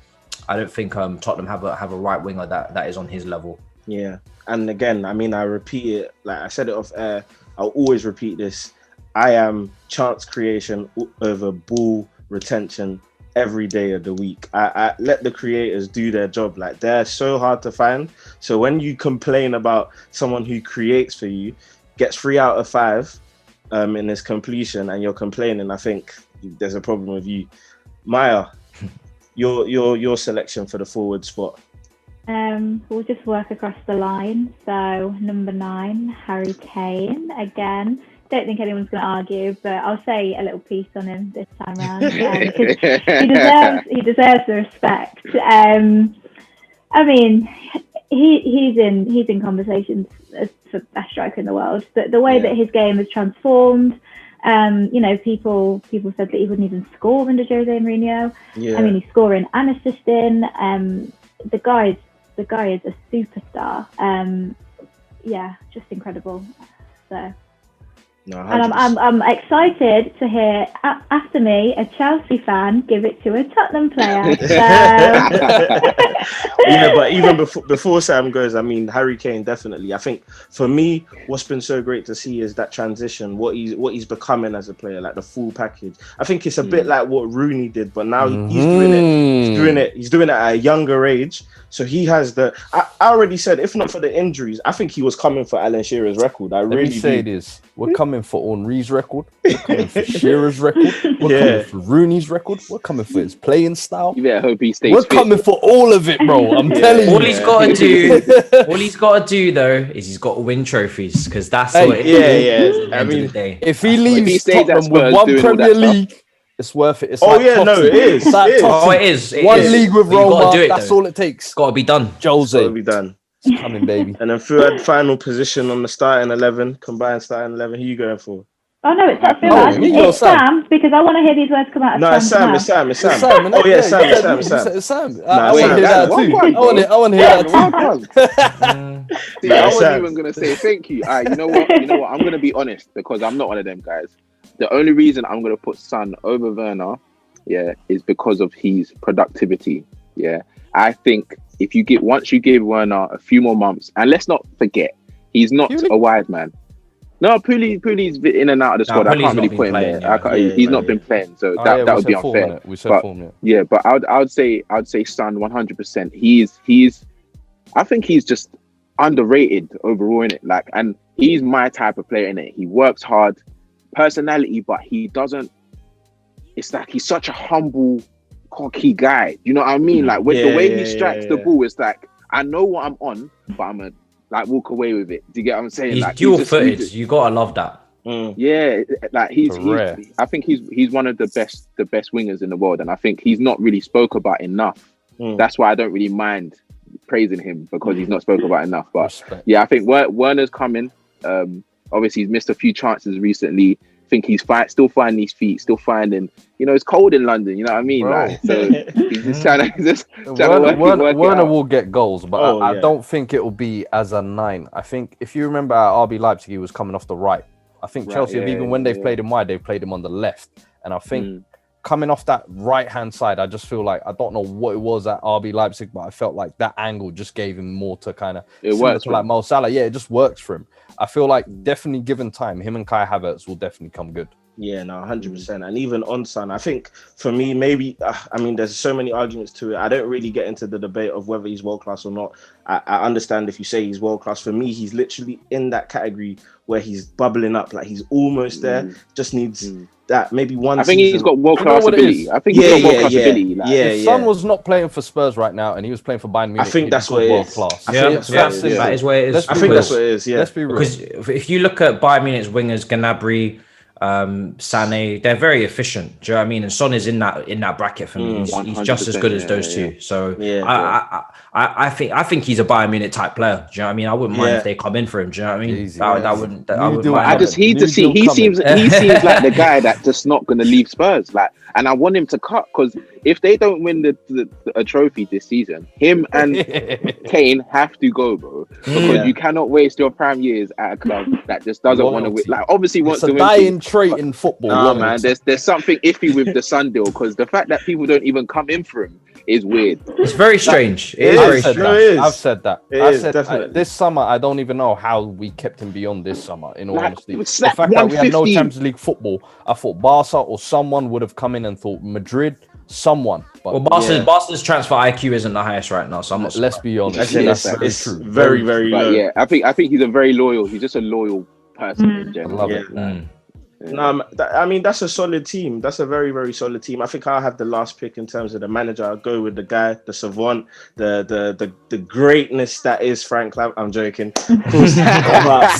Tottenham have a right winger that is on his level. Yeah, and again, I mean, I repeat it, like I said it off air, I'll always repeat this. I am chance creation over ball retention every day of the week. I let the creators do their job. Like, they're so hard to find. So when you complain about someone who creates for you, gets 3 out of 5 in his completion, and you're complaining, I think there's a problem with you. Maya, your selection for the forward spot. We'll just work across the line. So number 9, Harry Kane again. Don't think anyone's going to argue, but I'll say a little piece on him this time around because he deserves the respect. I mean, he's in conversations for best striker in the world. The way that his game has transformed, you know, people said that he wouldn't even score under Jose Mourinho. Yeah. I mean, he's scoring and assisting. The guy is a superstar. Yeah, just incredible. So. No, and I'm excited to hear after me a Chelsea fan give it to a Tottenham player. Yeah, but even before Sam goes, I mean, Harry Kane definitely. I think for me, what's been so great to see is that transition, what he's becoming as a player, like the full package. I think it's a bit like what Rooney did, but now he's doing it. He's doing it at a younger age. So he has I already said, if not for the injuries, I think he was coming for Alan Shearer's record. Let me say this. We're coming for Henry's record. We're coming for Shearer's record. We're coming for Rooney's record. We're coming for his playing style. You better hope he stays We're coming for all of it, bro. I'm telling you. All he's got to do though is he's got to win trophies, because that's what it is. I mean, if he leaves Tottenham with one Premier League, it's worth it. It's it is. It is. One league with Roma. That's all it takes. It's got to be done. Jose. Got to be done. It's coming, baby. And then Fuad, final position on the starting 11, combined starting 11. Who are you going for? Oh no, it's not Fuad. It's Sam, because I want to hear these words come out of It's Sam. It's Sam. Oh yeah, Sam. It's Sam. I want to hear that too. I want to hear that too. See, I wasn't even going to say thank you. You know what? I'm going to be honest, because I'm not one of them guys. The only reason I'm going to put Son over Werner, is because of his productivity. Yeah, I think once you give Werner a few more months, and let's not forget, he's not a wide man. No, Pooley's in and out of the squad. I can't really put him there. He's not been playing, so that would be unfair. We said form, but I would say Son 100%. I think he's just underrated overall in it. Like, and he's my type of player in it. He works hard, personality, but he doesn't. It's like he's such a humble, cocky guy. You know what I mean? Like the way he strikes the ball, it's like I know what I'm on, but I'm a walk away with it. Do you get what I'm saying? He's dual-footed. You gotta love that. Yeah, like he's I think he's one of the best wingers in the world, and I think he's not really spoke about enough. That's why I don't really mind praising him, because he's not spoke about enough. But I think Werner's coming. Obviously he's missed a few chances recently. I think he's still finding his feet, still finding. It's cold in London. You know what I mean? Like, so he's just trying to Werner will get goals, but I don't think it will be as a 9. I think if you remember at RB Leipzig, he was coming off the right. I think Chelsea, even when they've played him wide, they've played him on the left. And I think coming off that right-hand side, I just feel like, I don't know what it was at RB Leipzig, but I felt like that angle just gave him more to kind of... It works like Mo Salah. Yeah, it just works for him. I feel like definitely given time, him and Kai Havertz will definitely come good. Yeah, no, 100%. And even on Son, I think for me, maybe, I mean, there's so many arguments to it. I don't really get into the debate of whether he's world class or not. I understand if you say he's world class. For me, he's literally in that category where he's bubbling up, like he's almost there, just needs that maybe one I think season. he's got world class ability. I think Yeah, he's got world class ability. Like, If Son was not playing for Spurs right now and he was playing for Bayern Munich, I think that's what it world is. class. That is where it is. I think that's what it is. Yeah, Let's be real. Because if you look at Bayern Munich's wingers, Gnabry, Sané, they're very efficient. Do you know what I mean? And Son is in that bracket for me. He's just as good as those two. So I think he's a Bayern Munich type player. Do you know what I mean? I wouldn't mind if they come in for him. Do you know what I mean? Easy, I wouldn't. I wouldn't I mind. just he seems like the guy that's just not going to leave Spurs. Like, and I want him to cut, because if they don't win a trophy this season, him and Kane have to go, bro. Because you cannot waste your prime years at a club that just doesn't want to win. Like, obviously wants to win. It's a dying trait in football. Nah, man, there's something iffy with the Sun deal, because the fact that people don't even come in for him is weird. It's very strange. I've said that. Definitely. This summer, I don't even know how we kept him beyond this summer, in all honesty. The slap fact that we had no 150. Champions League football, I thought Barca or someone would have come in and thought Madrid, someone. But Well, Barca's transfer IQ isn't the highest right now, so I'm not. let's be honest. It's very, very low. Yeah, I think he's a very loyal. He's just a loyal person in I general. love it. No, I mean, that's a solid team. That's a very, very solid team. I think I'll have the last pick in terms of the manager. I'll go with the guy, the savant, the greatness that is Frank Lampard. I'm joking. Of course. I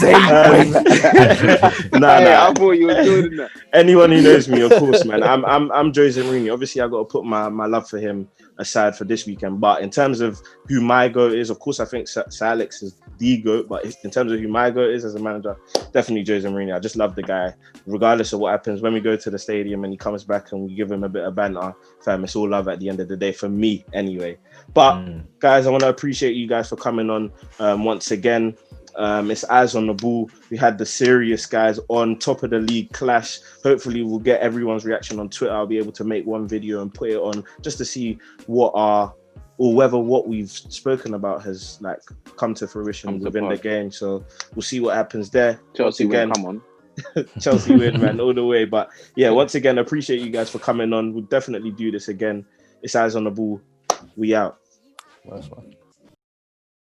thought you were doing that. Anyone who knows me, of course, man. I'm Jose Mourinho. Obviously, I've got to put my love for him aside for this weekend. But in terms of who my GOAT is, of course, I think Sir Alex is the GOAT. But in terms of who my GOAT is as a manager, definitely Jose Mourinho. I just love the guy. Regardless of what happens, when we go to the stadium and he comes back and we give him a bit of banter, fam, it's all love at the end of the day, for me anyway. But guys, I want to appreciate you guys for coming on once again. It's Eyes on the Ball. We had the serious guys on top of the league clash. Hopefully we'll get everyone's reaction on Twitter. I'll be able to make one video and put it on just to see whether what we've spoken about has like come to fruition within the game. So we'll see what happens there. Chelsea win, come on. Chelsea win, man, all the way. But yeah, once again, appreciate you guys for coming on. We'll definitely do this again. It's Eyes on the Ball. We out. Nice one.